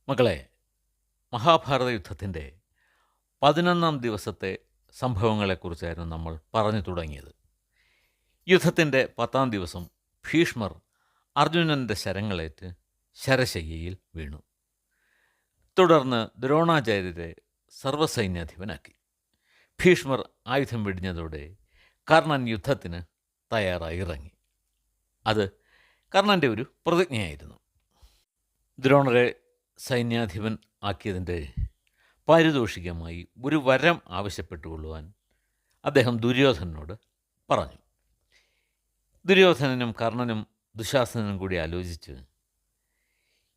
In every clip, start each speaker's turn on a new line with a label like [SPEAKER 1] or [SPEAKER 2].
[SPEAKER 1] മകളെ, മഹാഭാരത യുദ്ധത്തിൻ്റെ 11-ാം ദിവസത്തെ സംഭവങ്ങളെക്കുറിച്ചായിരുന്നു നമ്മൾ പറഞ്ഞു തുടങ്ങിയത്. യുദ്ധത്തിൻ്റെ 10-ാം ദിവസം ഭീഷ്മർ അർജുനൻ്റെ ശരങ്ങളേറ്റ് ശരശയ്യയിൽ വീണു. തുടർന്ന് ദ്രോണാചാര്യരെ സർവ്വസൈന്യാധിപനാക്കി. ഭീഷ്മർ ആയുധം വെടിഞ്ഞതോടെ കർണൻ യുദ്ധത്തിന് തയ്യാറായി ഇറങ്ങി. അത് കർണൻ്റെ ഒരു പ്രതിജ്ഞയായിരുന്നു. ദ്രോണരെ സൈന്യാധിപൻ ആക്കിയതിൻ്റെ പാരിതോഷികമായി ഒരു വരം ആവശ്യപ്പെട്ടുകൊള്ളുവാൻ അദ്ദേഹം ദുര്യോധനനോട് പറഞ്ഞു. ദുര്യോധനനും കർണനും ദുശാസനനും കൂടി ആലോചിച്ച്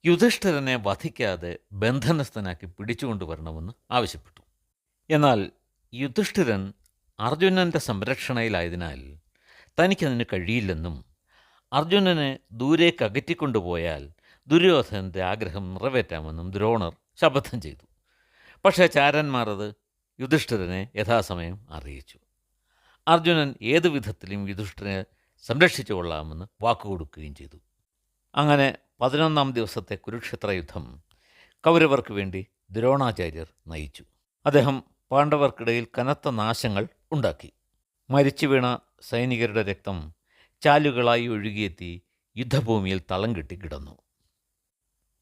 [SPEAKER 1] യുധിഷ്ഠിരനെ വധിക്കാതെ ബന്ധനസ്ഥനാക്കി പിടിച്ചുകൊണ്ടുവരണമെന്ന് ആവശ്യപ്പെട്ടു. എന്നാൽ യുധിഷ്ഠിരൻ അർജുനൻ്റെ സംരക്ഷണയിലായതിനാൽ തനിക്കതിന് കഴിയില്ലെന്നും അർജുനനെ ദൂരേക്ക് അകറ്റിക്കൊണ്ടുപോയാൽ ദുര്യോധനൻ്റെ ആഗ്രഹം നിറവേറ്റാമെന്നും ദ്രോണർ ശപഥം ചെയ്തു. പക്ഷേ ചാരന്മാർ അത് യുധിഷ്ഠിരനെ യഥാസമയം അറിയിച്ചു. അർജുനൻ ഏതു വിധത്തിലും യുധിഷ്ഠിരനെ സംരക്ഷിച്ചു കൊള്ളാമെന്ന് വാക്കുകൊടുക്കുകയും ചെയ്തു. അങ്ങനെ 11-ാം ദിവസത്തെ കുരുക്ഷേത്ര യുദ്ധം കൗരവർക്ക് വേണ്ടി ദ്രോണാചാര്യർ നയിച്ചു. അദ്ദേഹം പാണ്ഡവർക്കിടയിൽ കനത്ത നാശങ്ങൾ ഉണ്ടാക്കി. മരിച്ചു വീണ സൈനികരുടെ രക്തം ചാലുകളായി ഒഴുകിയെത്തി യുദ്ധഭൂമിയിൽ തളം കെട്ടി കിടന്നു.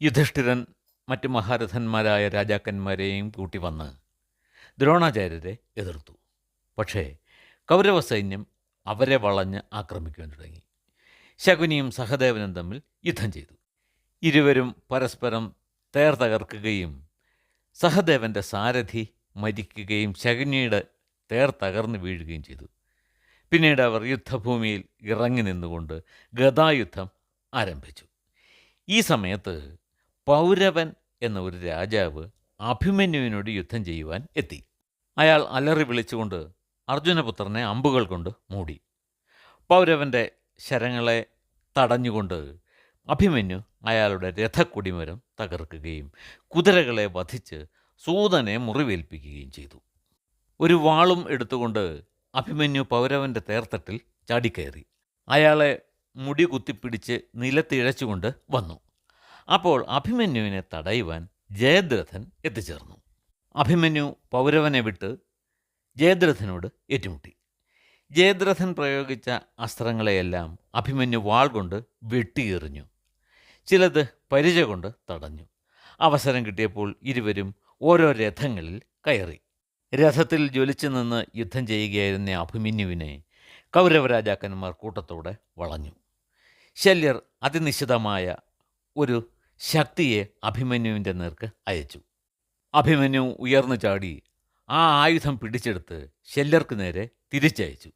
[SPEAKER 1] യുധിഷ്ഠിരൻ മറ്റ് മഹാരഥന്മാരായ രാജാക്കന്മാരെയും കൂട്ടി വന്ന് ദ്രോണാചാര്യരെ എതിർത്തു. പക്ഷേ കൗരവ സൈന്യം അവരെ വളഞ്ഞ് ആക്രമിക്കുവാൻ തുടങ്ങി. ശകുനിയും സഹദേവനും തമ്മിൽ യുദ്ധം ചെയ്തു. ഇരുവരും പരസ്പരം തേർ തകർക്കുകയും സഹദേവൻ്റെ സാരഥി മരിക്കുകയും ശകുനിയുടെ തേർ തകർന്നു വീഴുകയും ചെയ്തു. പിന്നീട് അവർ യുദ്ധഭൂമിയിൽ ഇറങ്ങി നിന്നുകൊണ്ട് ഗദായുദ്ധം ആരംഭിച്ചു. ഈ സമയത്ത് പൗരവൻ എന്ന ഒരു രാജാവ് അഭിമന്യുവിനോട് യുദ്ധം ചെയ്യുവാൻ എത്തി. അയാൾ അലറി വിളിച്ചുകൊണ്ട് അർജുനപുത്രനെ അമ്പുകൾ കൊണ്ട് മൂടി. പൗരവൻ്റെ ശരങ്ങളെ തടഞ്ഞുകൊണ്ട് അഭിമന്യു അയാളുടെ രഥക്കൊടിമരം തകർക്കുകയും കുതിരകളെ വധിച്ച് സൂതനെ മുറിവേൽപ്പിക്കുകയും ചെയ്തു. ഒരു വാളും എടുത്തുകൊണ്ട് അഭിമന്യു പൗരവൻ്റെ തേർത്തട്ടിൽ ചാടിക്കയറി അയാളെ മുടി കുത്തിപ്പിടിച്ച് നിലത്തിഴച്ചുകൊണ്ട് വന്നു. അപ്പോൾ അഭിമന്യുവിനെ തടയുവാൻ ജയദ്രഥൻ എത്തിച്ചേർന്നു. അഭിമന്യു പൗരവനെ വിട്ട് ജയദ്രഥനോട് ഏറ്റുമുട്ടി. ജയദ്രഥൻ പ്രയോഗിച്ച അസ്ത്രങ്ങളെയെല്ലാം അഭിമന്യു വാൾ കൊണ്ട് വെട്ടിയെറിഞ്ഞു. ചിലത് പരിച കൊണ്ട് തടഞ്ഞു. അവസരം കിട്ടിയപ്പോൾ ഇരുവരും ഓരോ രഥങ്ങളിൽ കയറി. രഥത്തിൽ ജ്വലിച്ചു നിന്ന് യുദ്ധം ചെയ്യുകയായിരുന്ന അഭിമന്യുവിനെ കൗരവരാജാക്കന്മാർ കൂട്ടത്തോടെ വളഞ്ഞു. ശല്യർ അതിനിശ്ചിതമായ ഒരു ശക്തിയെ അഭിമന്യുവിൻ്റെ നേർക്ക് അയച്ചു. അഭിമന്യു ഉയർന്നു ചാടി ആ ആയുധം പിടിച്ചെടുത്ത് ശല്യർക്ക് നേരെ തിരിച്ചയച്ചു.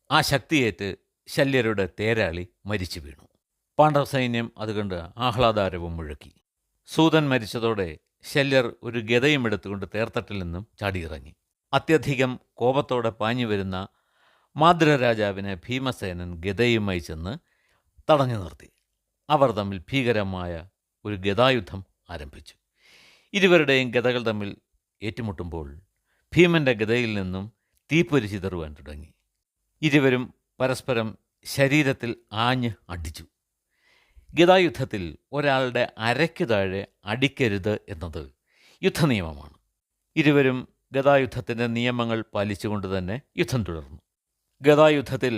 [SPEAKER 1] ആ ശക്തിയേറ്റ് ശല്യരുടെ തേരാളി മരിച്ചു വീണു. പാണ്ഡവ സൈന്യം അതുകണ്ട് ആഹ്ലാദാരവം മുഴക്കി. സൂതൻ മരിച്ചതോടെ ശല്യർ ഒരു ഗദയും എടുത്തുകൊണ്ട് തേർത്തട്ടിൽ നിന്നും ചാടിയിറങ്ങി. അത്യധികം കോപത്തോടെ പാഞ്ഞു വരുന്ന മാദ്രരാജാവിനെ ഭീമസേനൻ ഗദയുമായി ചെന്ന് തടഞ്ഞു നിർത്തി. അവർ തമ്മിൽ ഭീകരമായ ഒരു ഗദായുദ്ധം ആരംഭിച്ചു. ഇരുവരുടെയും ഗദകൾ തമ്മിൽ ഏറ്റുമുട്ടുമ്പോൾ ഭീമൻ്റെ ഗദയിൽ നിന്നും തീപ്പൊരി ചിതറുവാൻ തുടങ്ങി. ഇരുവരും പരസ്പരം ശരീരത്തിൽ ആഞ്ഞ് അടിച്ചു. ഗദായുദ്ധത്തിൽ ഒരാളുടെ അരയ്ക്കു താഴെ അടിക്കരുത് എന്നത് യുദ്ധനിയമമാണ്. ഇരുവരും ഗദായുദ്ധത്തിൻ്റെ നിയമങ്ങൾ പാലിച്ചുകൊണ്ട് തന്നെ യുദ്ധം തുടർന്നു. ഗദായുദ്ധത്തിൽ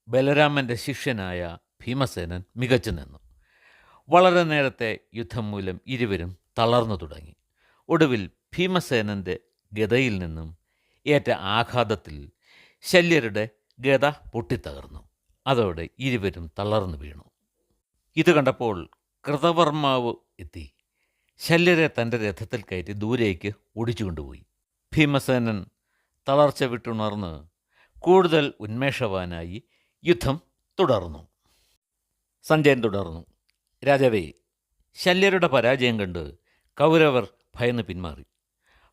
[SPEAKER 1] ബലരാമൻ്റെ ശിഷ്യനായ ഭീമസേനൻ മികച്ചു നിന്നു. വളരെ നേരത്തെ യുദ്ധം മൂലം ഇരുവരും തളർന്നു തുടങ്ങി. ഒടുവിൽ ഭീമസേനൻ്റെ ഗദയിൽ നിന്നും ഏറ്റ ആഘാതത്തിൽ ശല്യരുടെ ഗദ പൊട്ടിത്തകർന്നു. അതോടെ ഇരുവരും തളർന്നു വീണു. ഇത് കണ്ടപ്പോൾ കൃതവർമാവ് എത്തി ശല്യരെ തൻ്റെ രഥത്തിൽ കയറ്റി ദൂരേക്ക് ഓടിച്ചുകൊണ്ടുപോയി. ഭീമസേനൻ തളർച്ച വിട്ടുണർന്ന് കൂടുതൽ ഉന്മേഷവാനായി യുദ്ധം തുടർന്നു. സഞ്ജയൻ തുടർന്നു. രാജാവേ, ശല്യരുടെ പരാജയം കണ്ട് കൗരവർ ഭയന്ന് പിന്മാറി.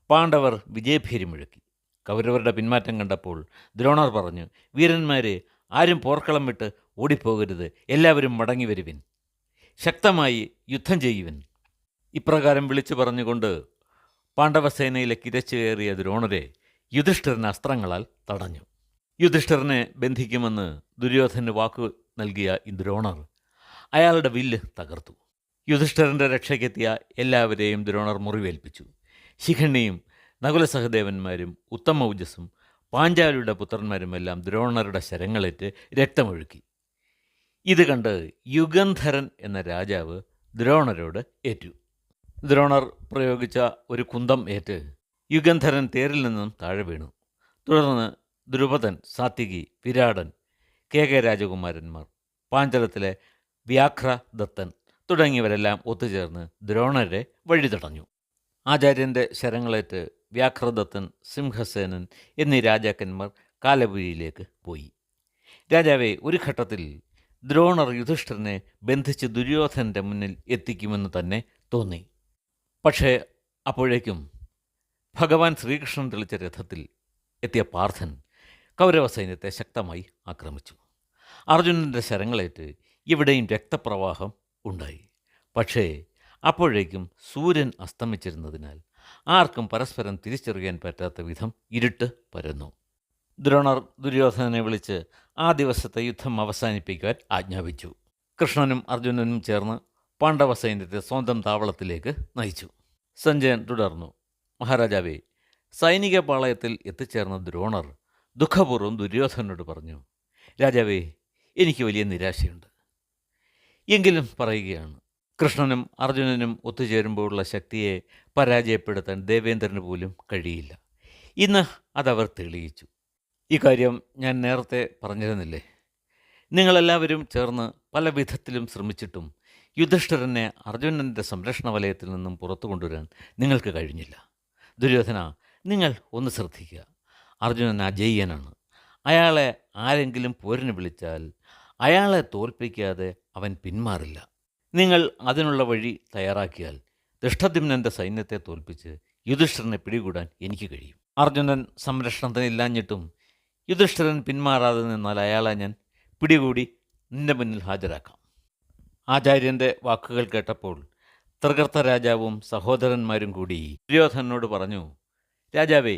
[SPEAKER 1] പാണ്ഡവർ വിജയഭേരി മുഴക്കി. കൗരവരുടെ പിന്മാറ്റം കണ്ടപ്പോൾ ദ്രോണർ പറഞ്ഞു, വീരന്മാരെ, ആരും പോർക്കളം വിട്ട് ഓടിപ്പോകരുത്, എല്ലാവരും മടങ്ങി വരുവിൻ, ശക്തമായി യുദ്ധം ചെയ്യുവിൻ. ഇപ്രകാരം വിളിച്ചു പറഞ്ഞുകൊണ്ട് പാണ്ഡവസേനയിലെ കിരച്ചു കയറിയ ദ്രോണരെ യുധിഷ്ഠിരൻ അസ്ത്രങ്ങളാൽ തടഞ്ഞു. യുധിഷ്ഠിരനെ ബന്ധിക്കുമെന്ന് ദുര്യോധനന് വാക്കു നൽകിയ ദ്രോണർ അയാളുടെ വില്ല് തകർത്തു. യുധിഷ്ഠിരൻ്റെ രക്ഷയ്ക്കെത്തിയ എല്ലാവരെയും ദ്രോണർ മുറിവേൽപ്പിച്ചു. ശിഖണ്ഡിയും നകുലസഹദേവന്മാരും ഉത്തമൗജസും പാഞ്ചാലിയുടെ പുത്രന്മാരുമെല്ലാം ദ്രോണരുടെ ശരങ്ങളേറ്റ് രക്തമൊഴുക്കി. ഇത് കണ്ട് യുഗന്ധരൻ എന്ന രാജാവ് ദ്രോണരോട് ഏറ്റു. ദ്രോണർ പ്രയോഗിച്ച ഒരു കുന്തം ഏറ്റ് യുഗന്ധരൻ തേരിൽ നിന്നും താഴെ വീണു. തുടർന്ന് ദ്രുപദൻ, സാത്യകി, വിരാടൻ, രാജകുമാരന്മാർ, പാഞ്ചലത്തിലെ വ്യാഘ്രദത്തൻ തുടങ്ങിയവരെല്ലാം ഒത്തുചേർന്ന് ദ്രോണരെ വഴി തടഞ്ഞു. ആചാര്യൻ്റെ ശരങ്ങളേറ്റ് വ്യാഘ്രദത്തൻ, സിംഹസേനൻ എന്നീ രാജാക്കന്മാർ കാലപുരിയിലേക്ക് പോയി. രാജാവെ, ഒരു ഘട്ടത്തിൽ ദ്രോണർ യുധിഷ്ഠിരനെ ബന്ധിച്ച് ദുര്യോധനൻ്റെ മുന്നിൽ എത്തിക്കുമെന്ന് തന്നെ തോന്നി. പക്ഷേ അപ്പോഴേക്കും ഭഗവാൻ ശ്രീകൃഷ്ണൻ തെളിച്ച രഥത്തിൽ എത്തിയ പാർത്ഥൻ കൗരവ സൈന്യത്തെ ശക്തമായി ആക്രമിച്ചു. അർജുനൻ്റെ ശരങ്ങളേറ്റ് ഇവിടെയും രക്തപ്രവാഹം ഉണ്ടായി. പക്ഷേ അപ്പോഴേക്കും സൂര്യൻ അസ്തമിച്ചിരുന്നതിനാൽ ആർക്കും പരസ്പരം തിരിച്ചറിയാൻ പറ്റാത്ത വിധം ഇരുട്ട് പരന്നു. ദ്രോണർ ദുര്യോധനനെ വിളിച്ച് ആ ദിവസത്തെ യുദ്ധം അവസാനിപ്പിക്കുവാൻ ആജ്ഞാപിച്ചു. കൃഷ്ണനും അർജുനനും ചേർന്ന് പാണ്ഡവ സൈന്യത്തെ സ്വന്തം താവളത്തിലേക്ക് നയിച്ചു. സഞ്ജയൻ തുടർന്നു, മഹാരാജാവേ, സൈനിക പാളയത്തിൽ എത്തിച്ചേർന്ന ദ്രോണർ ദുഃഖപൂർവ്വം ദുര്യോധനോട് പറഞ്ഞു, രാജാവേ, എനിക്ക് വലിയ നിരാശയുണ്ട്. എങ്കിലും പറയുകയാണ്, കൃഷ്ണനും അർജുനനും ഒത്തുചേരുമ്പോഴുള്ള ശക്തിയെ പരാജയപ്പെടുത്താൻ ദേവേന്ദ്രന് പോലും കഴിയില്ല. ഇന്ന് അതവർ തെളിയിച്ചു. ഇക്കാര്യം ഞാൻ നേരത്തെ പറഞ്ഞിരുന്നില്ലേ? നിങ്ങളെല്ലാവരും ചേർന്ന് പല വിധത്തിലും ശ്രമിച്ചിട്ടും യുധിഷ്ഠിരനെ അർജുനൻ്റെ സംരക്ഷണ വലയത്തിൽ നിന്നും പുറത്തു കൊണ്ടുവരാൻ നിങ്ങൾക്ക് കഴിഞ്ഞില്ല. ദുര്യോധന, നിങ്ങൾ ഒന്ന് ശ്രദ്ധിക്കുക. അർജുനൻ അജയ്യനാണ്. അയാളെ ആരെങ്കിലും പോരിന് വിളിച്ചാൽ അയാളെ തോൽപ്പിക്കാതെ അവൻ പിന്മാറില്ല. നിങ്ങൾ അതിനുള്ള വഴി തയ്യാറാക്കിയാൽ ദൃഷ്ടദ്യുമ്നൻ്റെ സൈന്യത്തെ തോൽപ്പിച്ച് യുധിഷ്ഠിരനെ പിടികൂടാൻ എനിക്ക് കഴിയും. അർജുനൻ സംരക്ഷണത്തിനില്ലാഞ്ഞിട്ടും യുധിഷ്ഠിരൻ പിന്മാറാതെ നിന്നാൽ അയാളെ ഞാൻ പിടികൂടി നിന്റെ മുന്നിൽ ഹാജരാക്കാം. ആചാര്യൻ്റെ വാക്കുകൾ കേട്ടപ്പോൾ തൃകർത്ത രാജാവും സഹോദരന്മാരും കൂടി ദുര്യോധനോട് പറഞ്ഞു, രാജാവേ,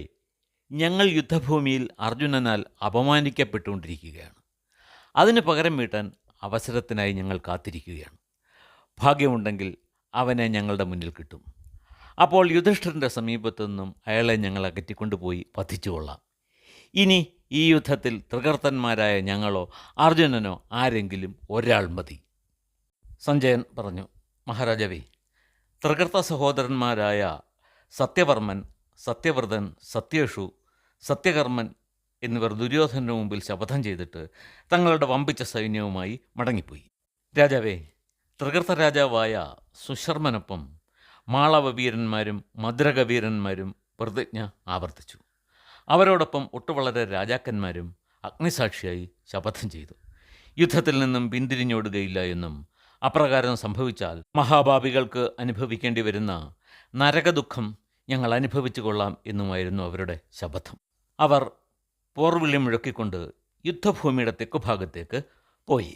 [SPEAKER 1] ഞങ്ങൾ യുദ്ധഭൂമിയിൽ അർജുനനാൽ അപമാനിക്കപ്പെട്ടുകൊണ്ടിരിക്കുകയാണ്. അതിന് പകരം വീട്ടാൻ അവസരത്തിനായി ഞങ്ങൾ കാത്തിരിക്കുകയാണ്. ഭാഗ്യമുണ്ടെങ്കിൽ അവനെ ഞങ്ങളുടെ മുന്നിൽ കിട്ടും. അപ്പോൾ യുധിഷ്ഠിരൻ്റെ സമീപത്തു നിന്നും അയാളെ ഞങ്ങൾ അകറ്റിക്കൊണ്ടുപോയി വധിച്ചുകൊള്ളാം. ഇനി ഈ യുദ്ധത്തിൽ തൃകർത്തന്മാരായ ഞങ്ങളോ അർജുനനോ ആരെങ്കിലും ഒരാൾ മതി. സഞ്ജയൻ പറഞ്ഞു, മഹാരാജാവേ, തൃകർത്ത സഹോദരന്മാരായ സത്യവർമ്മൻ, സത്യവ്രതൻ, സത്യഷു, സത്യകർമ്മൻ എന്നിവർ ദുര്യോധനന് മുമ്പിൽ ശപഥം ചെയ്തിട്ട് തങ്ങളുടെ വമ്പിച്ച സൈന്യവുമായി മടങ്ങിപ്പോയി. രാജാവേ, തൃകർത്ത രാജാവായ സുശർമ്മനൊപ്പം മാളവവീരന്മാരും മദ്രകവീരന്മാരും പ്രതിജ്ഞ ആവർത്തിച്ചു. അവരോടൊപ്പം ഒട്ടുവളരെ രാജാക്കന്മാരും അഗ്നിസാക്ഷിയായി ശപഥം ചെയ്തു. യുദ്ധത്തിൽ നിന്നും പിന്തിരിഞ്ഞോടുകയില്ല എന്നും അപ്രകാരം സംഭവിച്ചാൽ മഹാഭാവികൾക്ക് അനുഭവിക്കേണ്ടി വരുന്ന നരകദുഃഖം ഞങ്ങൾ അനുഭവിച്ചു കൊള്ളാം എന്നുമായിരുന്നു അവരുടെ ശപഥം. അവർ പോർവിളി മുഴക്കിക്കൊണ്ട് യുദ്ധഭൂമിയുടെ തെക്കുഭാഗത്തേക്ക് പോയി.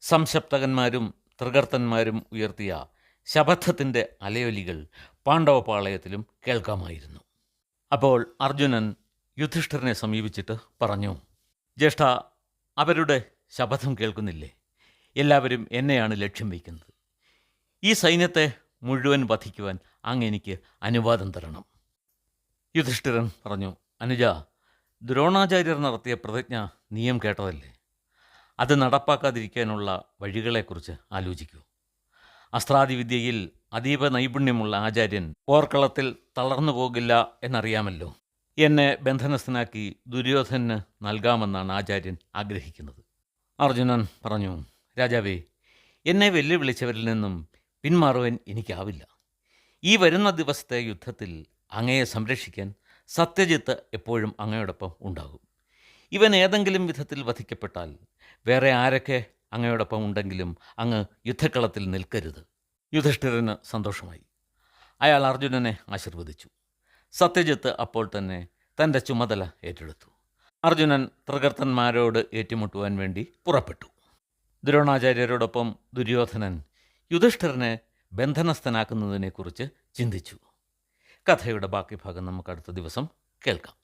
[SPEAKER 1] സംശപ്തകന്മാരും തൃകർത്തന്മാരും ഉയർത്തിയ ശപഥത്തിൻ്റെ അലയൊലികൾ പാണ്ഡവപാളയത്തിലും കേൾക്കാമായിരുന്നു. അപ്പോൾ അർജുനൻ യുധിഷ്ഠിരനെ സമീപിച്ചിട്ട് പറഞ്ഞു, ജ്യേഷ്ഠ, അവരുടെ ശപഥം കേൾക്കുന്നില്ലേ? എല്ലാവരും എന്നെയാണ് ലക്ഷ്യം വയ്ക്കുന്നത്. ഈ സൈന്യത്തെ മുഴുവൻ വധിക്കുവാൻ അങ്ങ് എനിക്ക് അനുവാദം തരണം. യുധിഷ്ഠിരൻ പറഞ്ഞു, അനുജ, ദ്രോണാചാര്യർ നടത്തിയ പ്രതിജ്ഞ നീയും കേട്ടതല്ലേ? അത് നടപ്പാക്കാതിരിക്കാനുള്ള വഴികളെക്കുറിച്ച് ആലോചിക്കൂ. അസ്ത്രാദിവിദ്യയിൽ അതീവ നൈപുണ്യമുള്ള ആചാര്യൻ പോർക്കളത്തിൽ തളർന്നു പോകില്ല എന്നറിയാമല്ലോ. എന്നെ ബന്ധനസ്ഥനാക്കി ദുര്യോധനന് നൽകാമെന്നാണ് ആചാര്യൻ ആഗ്രഹിക്കുന്നത്. അർജുനൻ പറഞ്ഞു, രാജാവേ, എന്നെ വെല്ലുവിളിച്ചവരിൽ നിന്നും പിന്മാറുവാൻ എനിക്കാവില്ല. ഈ വരുന്ന ദിവസത്തെ യുദ്ധത്തിൽ അങ്ങയെ സംരക്ഷിക്കാൻ സത്യജിത്ത് എപ്പോഴും അങ്ങയോടൊപ്പം ഉണ്ടാകും. ഇവൻ ഏതെങ്കിലും വിധത്തിൽ വധിക്കപ്പെട്ടാൽ വേറെ ആരൊക്കെ അങ്ങയോടൊപ്പം ഉണ്ടെങ്കിലും അങ്ങ് യുദ്ധക്കളത്തിൽ നിൽക്കരുത്. യുധിഷ്ഠിരന് സന്തോഷമായി. അയാൾ അർജുനനെ ആശീർവദിച്ചു. സത്യജിത്ത് അപ്പോൾ തന്നെ തൻ്റെ ചുമതല ഏറ്റെടുത്തു. അർജുനൻ തൃകർത്തന്മാരോട് ഏറ്റുമുട്ടുവാൻ വേണ്ടി പുറപ്പെട്ടു. ദ്രോണാചാര്യരോടൊപ്പം ദുര്യോധനൻ യുധിഷ്ഠിരനെ ബന്ധനസ്ഥനാക്കുന്നതിനെക്കുറിച്ച് ചിന്തിച്ചു. കഥയുടെ ബാക്കി ഭാഗം നമുക്ക് അടുത്ത ദിവസം കേൾക്കാം.